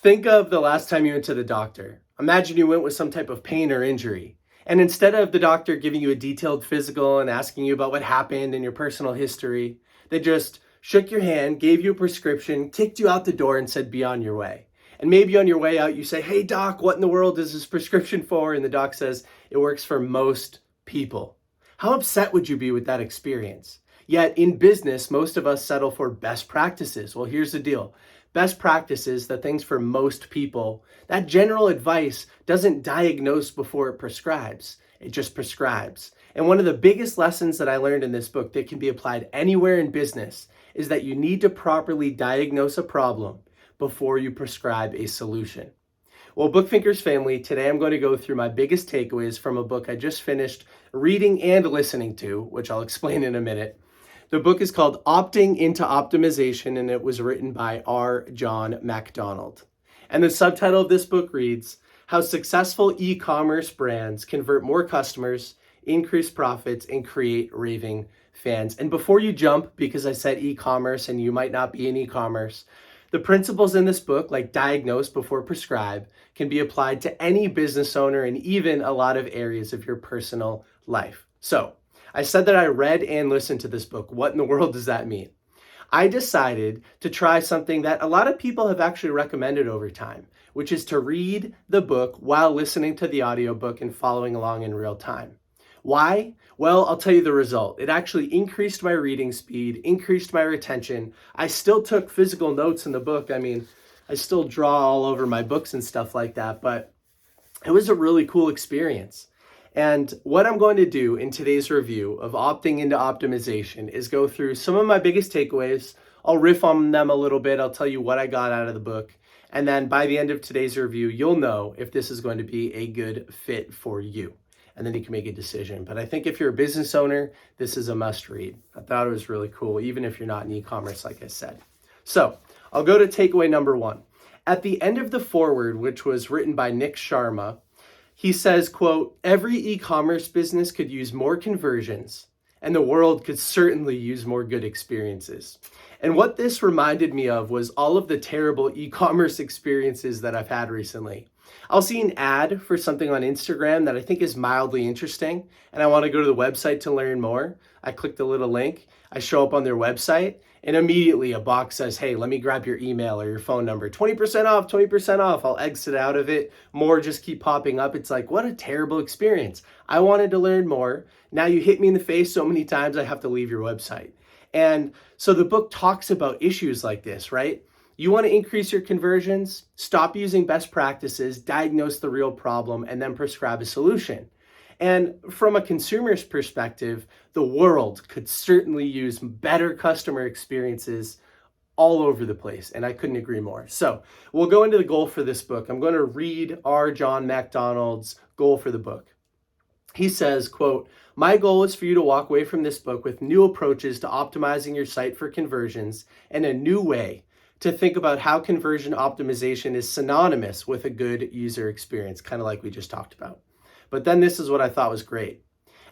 Think of the last time you went to the doctor. Imagine you went with some type of pain or injury. And instead of the doctor giving you a detailed physical and asking you about what happened and your personal history, they just shook your hand, gave you a prescription, kicked you out the door, and said, be on your way. And maybe on your way out, you say, hey, doc, what in the world is this prescription for? And the doc says, it works for most people. How upset would you be with that experience? Yet in business, most of us settle for best practices. Well, here's the deal. Best practices, the things for most people, that general advice doesn't diagnose before it prescribes. It just prescribes. And one of the biggest lessons that I learned in this book that can be applied anywhere in business is that you need to properly diagnose a problem before you prescribe a solution. Well, Bookfinkers family, today I'm going to go through my biggest takeaways from a book I just finished reading and listening to, which I'll explain in a minute. The book is called Opting into Optimization, and it was written by Jon MacDonald. And the subtitle of this book reads, How Successful E-Commerce Brands Convert More Customers, Increase Profits, and Create Raving Fans. And before you jump, because I said e-commerce and you might not be in e-commerce, the principles in this book, like diagnose before prescribe, can be applied to any business owner and even a lot of areas of your personal life. So, I said that I read and listened to this book. What in the world does that mean? I decided to try something that a lot of people have actually recommended over time, which is to read the book while listening to the audiobook and following along in real time. Why? Well, I'll tell you the result. It actually increased my reading speed, increased my retention. I still took physical notes in the book. I mean, I still draw all over my books and stuff like that, but it was a really cool experience. And what I'm going to do in today's review of Opting into Optimization is go through some of my biggest takeaways. I'll riff on them a little bit. I'll tell you what I got out of the book. And then by the end of today's review, you'll know if this is going to be a good fit for you. And then you can make a decision. But I think if you're a business owner, this is a must read. I thought it was really cool, even if you're not in e-commerce, like I said. So I'll go to takeaway number 1. At the end of the foreword, which was written by Nick Sharma, he says, quote, every e-commerce business could use more conversions, and the world could certainly use more good experiences. And what this reminded me of was all of the terrible e-commerce experiences that I've had recently. I'll see an ad for something on Instagram that I think is mildly interesting, and I want to go to the website to learn more. I click the little link, I show up on their website, and immediately a box says, hey, let me grab your email or your phone number. 20% off, 20% off. I'll exit out of it. More just keep popping up. It's like, what a terrible experience. I wanted to learn more. Now you hit me in the face so many times, I have to leave your website. And so the book talks about issues like this, right? You want to increase your conversions, stop using best practices, diagnose the real problem, and then prescribe a solution. And from a consumer's perspective, the world could certainly use better customer experiences all over the place, and I couldn't agree more. So we'll go into the goal for this book. I'm going to read Jon MacDonald's goal for the book. He says, quote, my goal is for you to walk away from this book with new approaches to optimizing your site for conversions and a new way to think about how conversion optimization is synonymous with a good user experience, kind of like we just talked about. But then this is what I thought was great.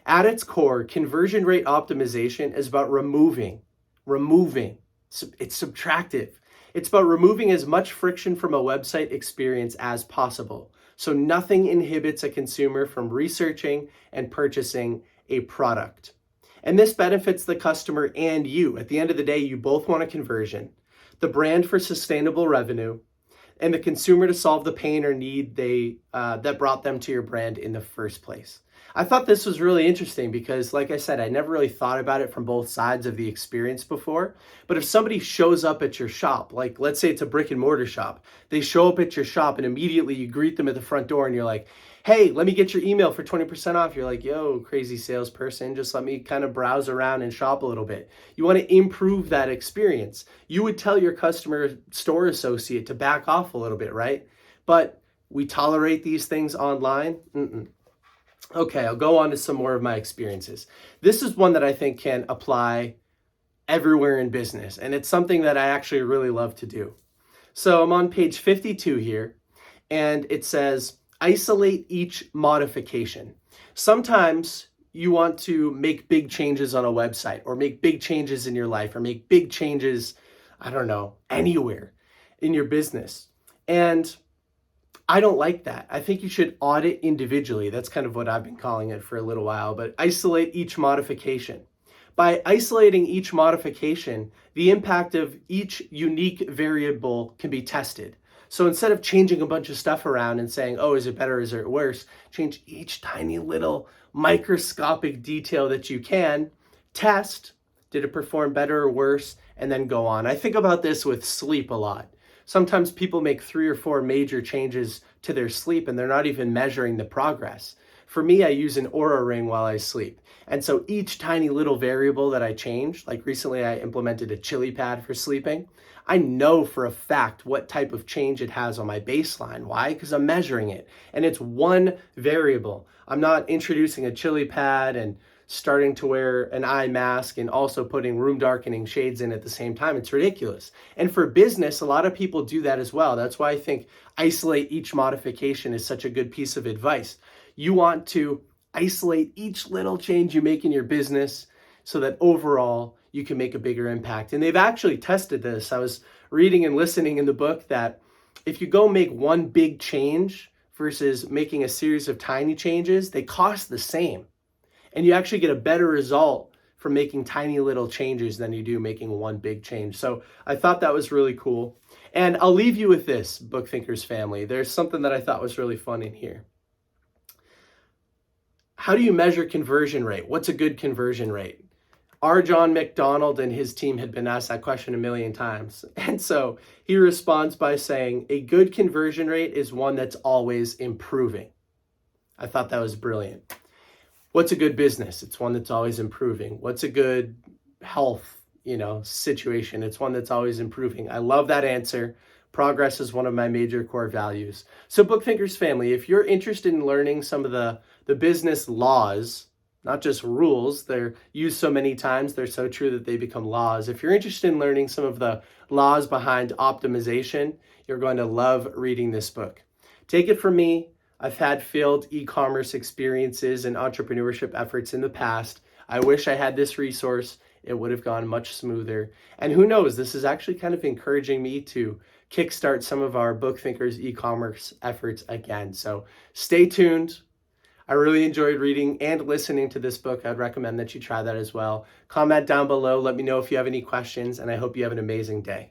At its core, conversion rate optimization is about removing. It's subtractive. It's about removing as much friction from a website experience as possible. So nothing inhibits a consumer from researching and purchasing a product. And this benefits the customer and you. At the end of the day, you both want a conversion, the brand for sustainable revenue, and the consumer to solve the pain or need that brought them to your brand in the first place. I thought this was really interesting because, like I said, I never really thought about it from both sides of the experience before. But if somebody shows up at your shop, like let's say it's a brick and mortar shop, they show up at your shop and immediately you greet them at the front door and you're like, hey, let me get your email for 20% off. You're like, yo, crazy salesperson, just let me kind of browse around and shop a little bit. You want to improve that experience. You would tell your customer store associate to back off a little bit, right? But we tolerate these things online? Okay, I'll go on to some more of my experiences. This is one that I think can apply everywhere in business, and it's something that I actually really love to do. So I'm on page 52 here, and it says, isolate each modification. Sometimes you want to make big changes on a website or make big changes in your life or make big changes, I don't know, anywhere in your business. And I don't like that. I think you should audit individually. That's kind of what I've been calling it for a little while, but isolate each modification. By isolating each modification, the impact of each unique variable can be tested. So instead of changing a bunch of stuff around and saying, oh, is it better, is it worse, change each tiny little microscopic detail that you can, test, did it perform better or worse, and then go on. I think about this with sleep a lot. Sometimes people make 3 or 4 major changes to their sleep and they're not even measuring the progress. For me, I use an Oura ring while I sleep. And so each tiny little variable that I change, like recently I implemented a chili pad for sleeping, I know for a fact what type of change it has on my baseline. Why? Because I'm measuring it. And it's one variable. I'm not introducing a chili pad and starting to wear an eye mask and also putting room darkening shades in at the same time. It's ridiculous. And for business, a lot of people do that as well. That's why I think isolate each modification is such a good piece of advice. You want to isolate each little change you make in your business so that overall you can make a bigger impact. And they've actually tested this. I was reading and listening in the book that if you go make one big change versus making a series of tiny changes, they cost the same. And you actually get a better result from making tiny little changes than you do making one big change. So I thought that was really cool. And I'll leave you with this, Book Thinkers family. There's something that I thought was really fun in here. How do you measure conversion rate? What's a good conversion rate? Our Jon MacDonald and his team had been asked that question a million times. And so he responds by saying, a good conversion rate is one that's always improving. I thought that was brilliant. What's a good business? It's one that's always improving. What's a good health, situation? It's one that's always improving. I love that answer. Progress is one of my major core values. So Book Thinkers family, if you're interested in learning some of the business laws, not just rules, they're used so many times, they're so true that they become laws. If you're interested in learning some of the laws behind optimization, you're going to love reading this book. Take it from me. I've had failed e-commerce experiences and entrepreneurship efforts in the past. I wish I had this resource. It would have gone much smoother. And who knows, this is actually kind of encouraging me to kickstart some of our Book Thinkers e-commerce efforts again. So stay tuned. I really enjoyed reading and listening to this book. I'd recommend that you try that as well. Comment down below. Let me know if you have any questions, and I hope you have an amazing day.